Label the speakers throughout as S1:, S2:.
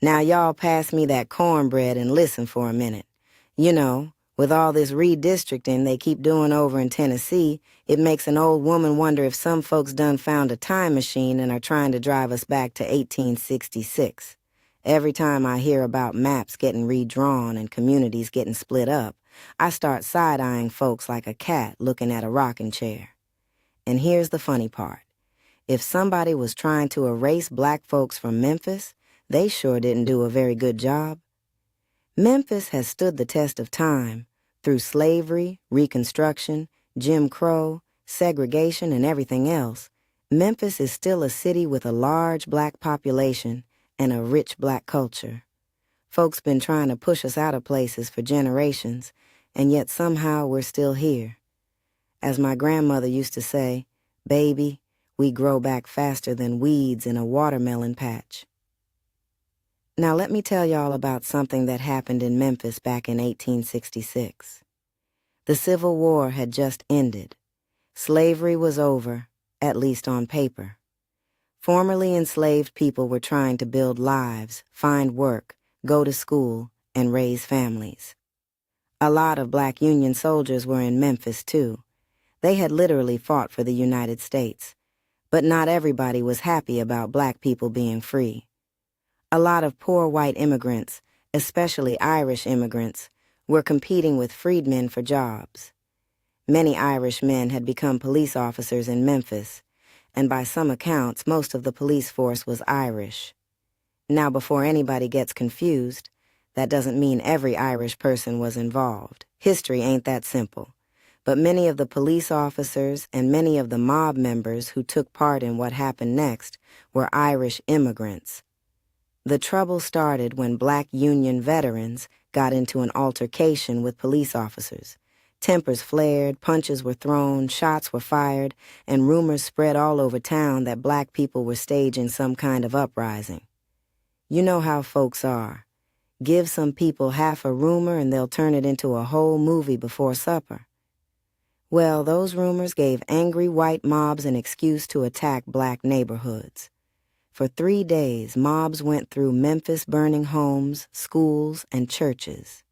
S1: Now y'all pass me that cornbread and listen for a minute. You know, with all this redistricting they keep doing over in Tennessee, it makes an old woman wonder if some folks done found a time machine and are trying to drive us back to 1866. Every time I hear about maps getting redrawn and communities getting split up, I start side-eyeing folks like a cat looking at a rocking chair. And here's the funny part. If somebody was trying to erase black folks from Memphis, they sure didn't do a very good job. Memphis has stood the test of time through slavery, Reconstruction, Jim Crow, segregation, and everything else. Memphis is still a city with a large black population and a rich black culture. Folks been trying to push us out of places for generations, and yet somehow we're still here. As my grandmother used to say, "Baby, we grow back faster than weeds in a watermelon patch." Now let me tell y'all about something that happened in Memphis back in 1866. The Civil War had just ended. Slavery was over, at least on paper. Formerly enslaved people were trying to build lives, find work, go to school, and raise families. A lot of black Union soldiers were in Memphis, too. They had literally fought for the United States. But not everybody was happy about black people being free. A lot of poor white immigrants, especially Irish immigrants, were competing with freedmen for jobs. Many Irish men had become police officers in Memphis, and by some accounts, most of the police force was Irish. Now, before anybody gets confused, that doesn't mean every Irish person was involved. History ain't that simple. But many of the police officers and many of the mob members who took part in what happened next were Irish immigrants. The trouble started when black Union veterans got into an altercation with police officers. Tempers flared, punches were thrown, shots were fired, and rumors spread all over town that black people were staging some kind of uprising. You know how folks are. Give some people half a rumor and they'll turn it into a whole movie before supper. Well, those rumors gave angry white mobs an excuse to attack black neighborhoods. For 3 days, mobs went through Memphis burning homes, schools, and churches.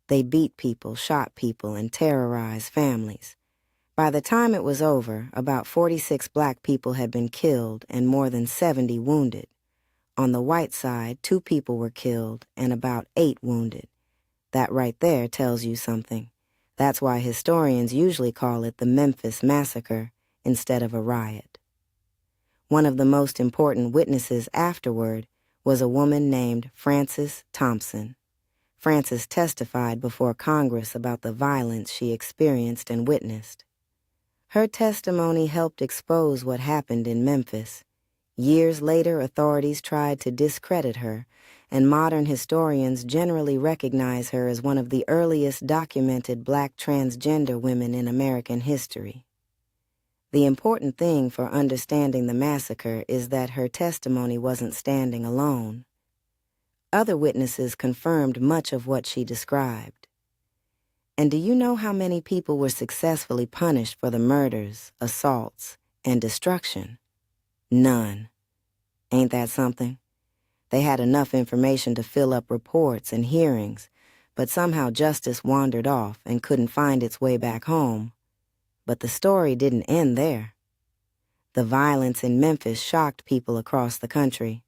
S1: They beat people, shot people, and terrorized families. By the time it was over, about 46 black people had been killed and more than 70 wounded. On the white side, 2 people were killed and about 8 wounded. That right there tells you something. That's why historians usually call it the Memphis Massacre instead of a riot. One of the most important witnesses afterward was a woman named Frances Thompson. Frances testified before Congress about the violence she experienced and witnessed. Her testimony helped expose what happened in Memphis. Years later, authorities tried to discredit her, and modern historians generally recognize her as one of the earliest documented black transgender women in American history. The important thing for understanding the massacre is that her testimony wasn't standing alone. Other witnesses confirmed much of what she described. And do you know how many people were successfully punished for the murders, assaults, and destruction? None. Ain't that something? They had enough information to fill up reports and hearings, but somehow justice wandered off and couldn't find its way back home. But the story didn't end there. The violence in Memphis shocked people across the country.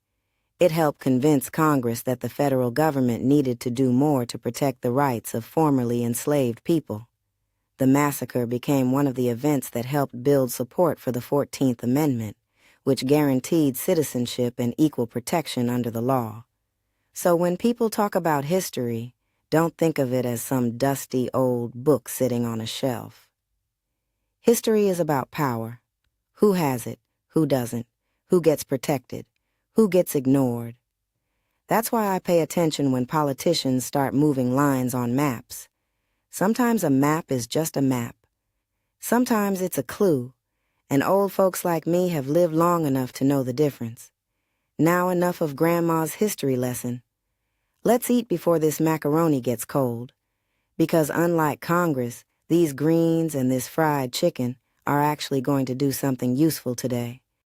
S1: It helped convince Congress that the federal government needed to do more to protect the rights of formerly enslaved people. The massacre became one of the events that helped build support for the 14th Amendment, which guaranteed citizenship and equal protection under the law. So when people talk about history, don't think of it as some dusty old book sitting on a shelf. History is about power. Who has it? Who doesn't? Who gets protected? Who gets ignored? That's why I pay attention when politicians start moving lines on maps. Sometimes a map is just a map. Sometimes it's a clue, and old folks like me have lived long enough to know the difference. Now enough of Grandma's history lesson. Let's eat before this macaroni gets cold. Because unlike Congress, these greens and this fried chicken are actually going to do something useful today.